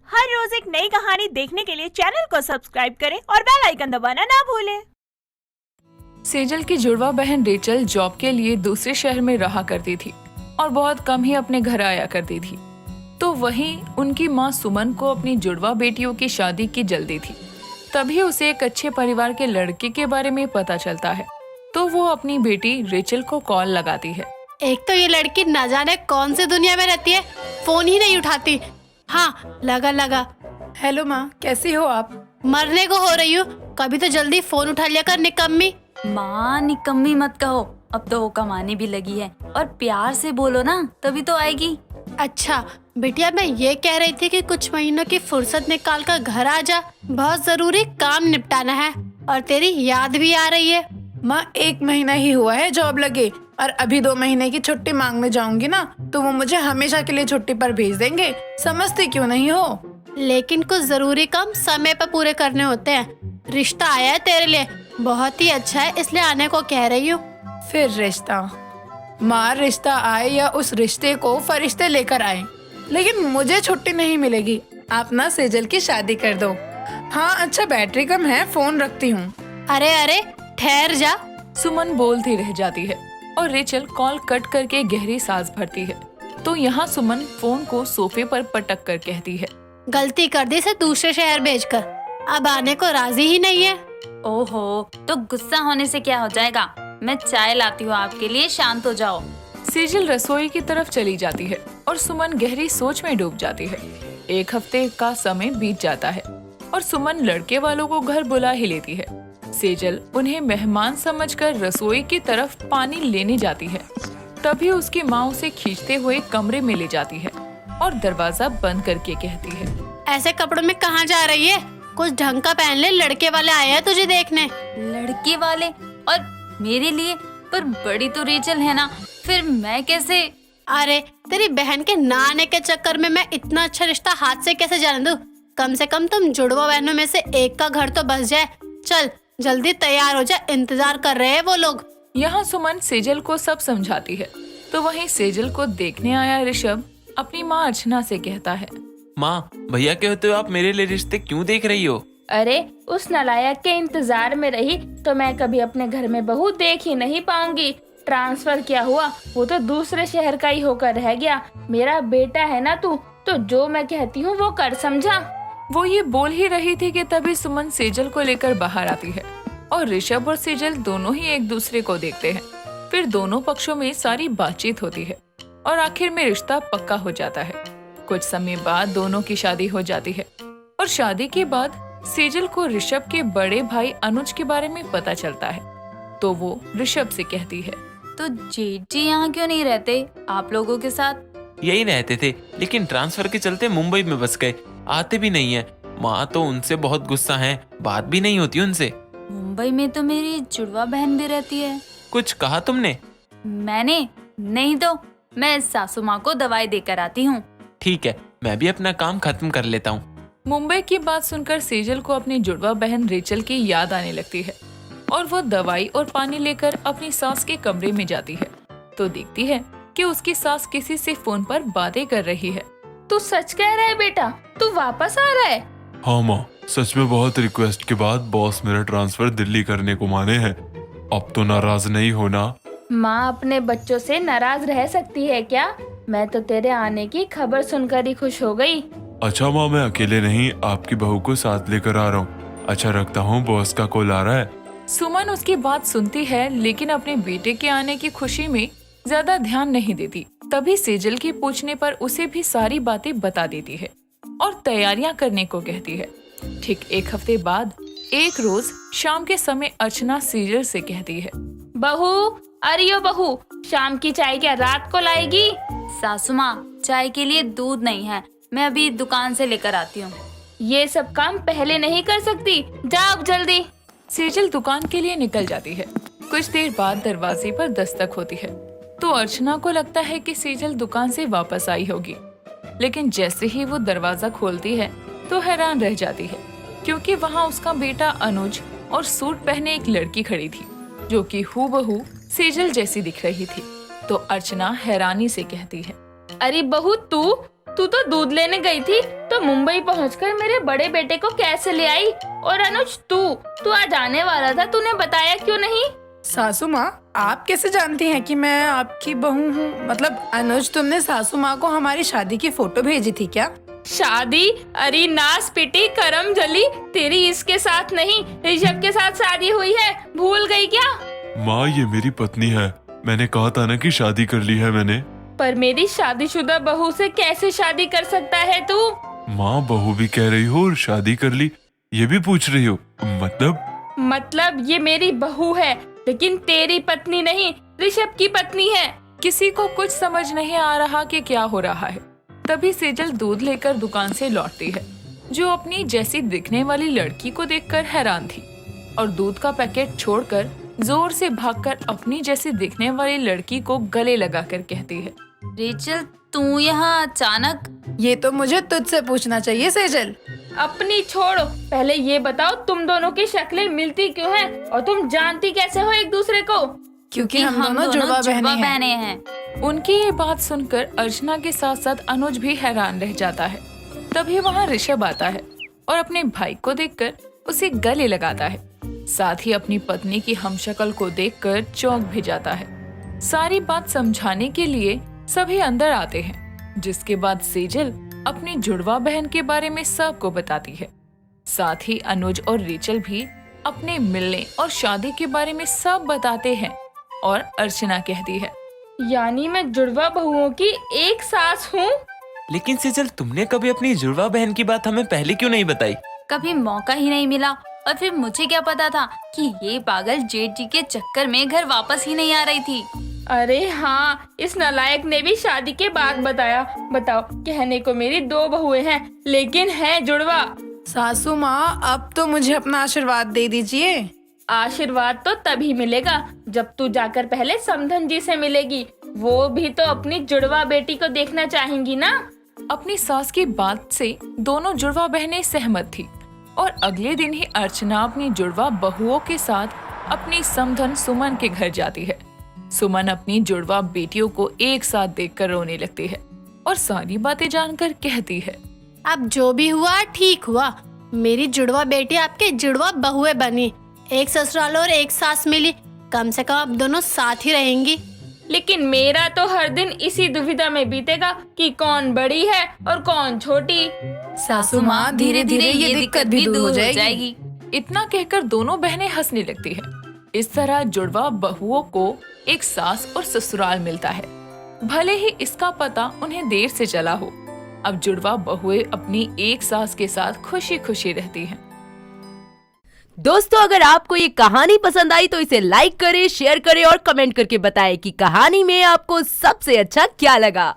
हर रोज एक नई कहानी देखने के लिए चैनल को सब्सक्राइब करें और बेल आइकन दबाना ना भूलें। सेजल की जुड़वा बहन रेचल जॉब के लिए दूसरे शहर में रहा करती थी और बहुत कम ही अपने घर आया करती थी। तो वहीं उनकी माँ सुमन को अपनी जुड़वा बेटियों की शादी की जल्दी थी। तभी उसे एक अच्छे परिवार के लड़के के बारे में पता चलता है, तो वो अपनी बेटी रेचल को कॉल लगाती है। एक तो ये लड़की न जाने कौन सी दुनिया में रहती है, फोन ही नहीं उठाती। हाँ, लगा। हेलो माँ, कैसी हो आप? मरने को हो रही हूँ, कभी तो जल्दी फोन उठा लिया कर निकम्मी। माँ निकम्मी मत कहो, अब तो वो कमाने भी लगी है और प्यार से बोलो ना, तभी तो आएगी। अच्छा बिटिया, मैं ये कह रही थी कि कुछ महीनों की फुर्सत निकाल कर घर आ जा, बहुत जरूरी काम निपटाना है और तेरी याद भी आ रही है। माँ 1 महीना ही हुआ है जॉब लगे और अभी 2 महीने की छुट्टी मांगने जाऊंगी ना तो वो मुझे हमेशा के लिए छुट्टी पर भेज देंगे, समझती क्यों नहीं हो? लेकिन कुछ जरूरी काम समय पर पूरे करने होते हैं। रिश्ता आया है तेरे लिए, बहुत ही अच्छा है, इसलिए आने को कह रही हूँ। फिर रिश्ता? माँ, रिश्ता आए या उस रिश्ते को फरिश्ते लेकर आए, लेकिन मुझे छुट्टी नहीं मिलेगी। आप ना सेजल की शादी कर दो। हाँ अच्छा, बैटरी कम है, फोन रखती हूँ। अरे ठहर जा। सुमन बोलती रह जाती है और रेचल कॉल कट करके गहरी सांस भरती है। तो यहाँ सुमन फोन को सोफे पर पटक कर कहती है, गलती कर दी इसे दूसरे शहर भेजकर, अब आने को राजी ही नहीं है। ओहो, तो गुस्सा होने से क्या हो जाएगा, मैं चाय लाती हूँ आपके लिए, शांत हो जाओ। सेजल रसोई की तरफ चली जाती है और सुमन गहरी सोच में डूब जाती है। 1 हफ्ते का समय बीत जाता है और सुमन लड़के वालों को घर बुला ही लेती है। सेजल उन्हें मेहमान समझकर रसोई की तरफ पानी लेने जाती है। तभी उसकी माँ उसे खींचते हुए कमरे में ले जाती है और दरवाजा बंद करके कहती है, ऐसे कपड़ों में कहाँ जा रही है, कुछ ढंग का पहन ले, लड़के वाले आए हैं तुझे देखने। लड़के वाले? और मेरे लिए? पर बड़ी तो रेचल है ना, फिर मैं कैसे? अरे तेरी बहन के ना आने के चक्कर में मैं इतना अच्छा रिश्ता हाथ से कैसे जाने दूं? कम से कम तुम जुड़वा बहनों में से एक का घर तो बस जाए। चल जल्दी तैयार हो जा, इंतजार कर रहे हैं वो लोग। यहाँ सुमन सेजल को सब समझाती है। तो वहीं सेजल को देखने आया ऋषभ अपनी माँ अर्चना से कहता है, माँ, भैया के होते हुए आप मेरे लिए रिश्ते क्यों देख रही हो? अरे उस नालायक के इंतजार में रही तो मैं कभी अपने घर में बहू देख ही नहीं पाऊंगी। ट्रांसफर क्या हुआ, वो तो दूसरे शहर का ही होकर रह गया। मेरा बेटा है ना तू, तो जो मैं कहती हूँ वो कर, समझा? वो ये बोल ही रही थी कि तभी सुमन सेजल को लेकर बाहर आती है और ऋषभ और सेजल दोनों ही एक दूसरे को देखते हैं। फिर दोनों पक्षों में सारी बातचीत होती है और आखिर में रिश्ता पक्का हो जाता है। कुछ समय बाद दोनों की शादी हो जाती है और शादी के बाद सेजल को ऋषभ के बड़े भाई अनुज के बारे में पता चलता है। तो वो ऋषभ से कहती है, तो जेठ जी यहाँ क्यों नहीं रहते आप लोगों के साथ? यही रहते थे, लेकिन ट्रांसफर के चलते मुंबई में बस गए, आते भी नहीं है। माँ तो उनसे बहुत गुस्सा है, बात भी नहीं होती उनसे। मुंबई में तो मेरी जुड़वा बहन भी रहती है। कुछ कहा तुमने? मैंने नहीं, तो मैं सासू माँ को दवाई देकर आती हूँ। ठीक है, मैं भी अपना काम खत्म कर लेता हूँ। मुंबई की बात सुनकर सेजल को अपनी जुड़वा बहन रेचल की याद आने लगती है और वो दवाई और पानी लेकर अपनी सास के कमरे में जाती है। तो देखती है कि उसकी सास किसी से फोन पर बातें कर रही है। तू सच कह रहा है बेटा, तू वापस आ रहा है? हाँ माँ, सच में बहुत रिक्वेस्ट के बाद बॉस मेरा ट्रांसफर दिल्ली करने को माने हैं। अब तो नाराज नहीं होना। माँ अपने बच्चों से नाराज रह सकती है क्या? मैं तो तेरे आने की खबर सुनकर ही खुश हो गई। अच्छा माँ, मैं अकेले नहीं, आपकी बहू को साथ लेकर आ रहा हूँ। अच्छा रखता हूँ, बॉस का कॉल आ रहा है। सुमन उसकी बात सुनती है, लेकिन अपने बेटे के आने की खुशी में ज्यादा ध्यान नहीं देती। तभी सेजल के पूछने पर उसे भी सारी बातें बता देती है और तैयारियां करने को कहती है। ठीक 1 हफ्ते बाद एक रोज शाम के समय अर्चना सेजल से कहती है, बहू, अरे ओ बहू, शाम की चाय क्या रात को लाएगी? सासू माँ, चाय के लिए दूध नहीं है, मैं अभी दुकान से लेकर आती हूँ। ये सब काम पहले नहीं कर सकती, जा अब जल्दी। सेजल दुकान के लिए निकल जाती है। कुछ देर बाद दरवाजे पर दस्तक होती है तो अर्चना को लगता है कि सेजल दुकान से वापस आई होगी, लेकिन जैसे ही वो दरवाजा खोलती है तो हैरान रह जाती है, क्योंकि वहाँ उसका बेटा अनुज और सूट पहने एक लड़की खड़ी थी जो कि हूबहू सेजल जैसी दिख रही थी। तो अर्चना हैरानी से कहती है, अरे बहू, तू तो दूध लेने गई थी तो मुंबई पहुंचकर मेरे बड़े बेटे को कैसे ले आई? और अनुज तू आज आने वाला था, तूने बताया क्यों नहीं? सासू माँ, आप कैसे जानती हैं कि मैं आपकी बहू हूँ? मतलब अनुज, तुमने सासू माँ को हमारी शादी की फोटो भेजी थी क्या? शादी? अरे नास पिटी करम जली, तेरी इसके साथ नहीं ऋषभ के साथ शादी हुई है, भूल गई क्या? माँ, ये मेरी पत्नी है। मैंने कहा था ना कि शादी कर ली है मैंने। पर मेरी शादीशुदा बहू से कैसे शादी कर सकता है तू? माँ, बहू भी कह रही हो और शादी कर ली, ये भी पूछ रही हो? मतलब ये मेरी बहू है, लेकिन तेरी पत्नी नहीं, ऋषभ की पत्नी है। किसी को कुछ समझ नहीं आ रहा कि क्या हो रहा है। तभी सेजल दूध लेकर दुकान से लौटती है, जो अपनी जैसी दिखने वाली लड़की को देखकर हैरान थी, और दूध का पैकेट छोड़कर जोर से भागकर अपनी जैसी दिखने वाली लड़की को गले लगाकर कहती है, रेचल, तू यहाँ अचानक? ये तो मुझे तुझसे पूछना चाहिए सेजल। अपनी छोड़ो, पहले ये बताओ तुम दोनों की शक्लें मिलती क्यों हैं और तुम जानती कैसे हो एक दूसरे को? क्योंकि हम दोनों जुड़वा बहनें हैं। उनकी ये बात सुनकर अर्चना के साथ साथ अनुज भी हैरान रह जाता है। तभी वहाँ ऋषभ आता है और अपने भाई को देखकर उसे गले लगाता है। साथ ही अपनी पत्नी की हमशक्ल को देखकर चौंक भी जाता है। सारी बात समझाने के लिए सभी अंदर आते हैं, जिसके बाद सेजल अपनी जुड़वा बहन के बारे में सबको बताती है। साथ ही अनुज और रेचल भी अपने मिलने और शादी के बारे में सब बताते हैं। और अर्चना कहती है, यानी मैं जुड़वा बहुओं की एक सास हूँ? लेकिन सेजल, तुमने कभी अपनी जुड़वा बहन की बात हमें पहले क्यों नहीं बताई? कभी मौका ही नहीं मिला, और फिर मुझे क्या पता था कि ये पागल जेठ जी के चक्कर में घर वापस ही नहीं आ रही थी। अरे हाँ, इस नालायक ने भी शादी के बाद बताया। बताओ, कहने को मेरी 2 बहुएं हैं, लेकिन है जुड़वा। सासू माँ, अब तो मुझे अपना आशीर्वाद दे दीजिए। आशीर्वाद तो तभी मिलेगा जब तू जाकर पहले समधन जी से मिलेगी। वो भी तो अपनी जुड़वा बेटी को देखना चाहेंगी ना। अपनी सास की बात से दोनों जुड़वा बहनें सहमत थी, और अगले दिन ही अर्चना अपनी जुड़वा बहुओं के साथ अपनी समधन सुमन के घर जाती है। सुमन अपनी जुड़वा बेटियों को एक साथ देखकर रोने लगती है और सारी बातें जानकर कहती है, अब जो भी हुआ ठीक हुआ। मेरी जुड़वा बेटी आपके जुड़वा बहुएं बनी, एक ससुराल और एक सास मिली। कम से कम अब दोनों साथ ही रहेंगी। लेकिन मेरा तो हर दिन इसी दुविधा में बीतेगा कि कौन बड़ी है और कौन छोटी। सासू माँ, धीरे धीरे ये दिक्कत भी दूर हो जाएगी। इतना कहकर दोनों बहनें हंसने लगती है। इस तरह जुड़वा बहुओं को एक सास और ससुराल मिलता है, भले ही इसका पता उन्हें देर से चला हो। अब जुड़वा बहुएं अपनी एक सास के साथ खुशी खुशी रहती हैं। दोस्तों, अगर आपको ये कहानी पसंद आई तो इसे लाइक करें, शेयर करें और कमेंट करके बताएं कि कहानी में आपको सबसे अच्छा क्या लगा।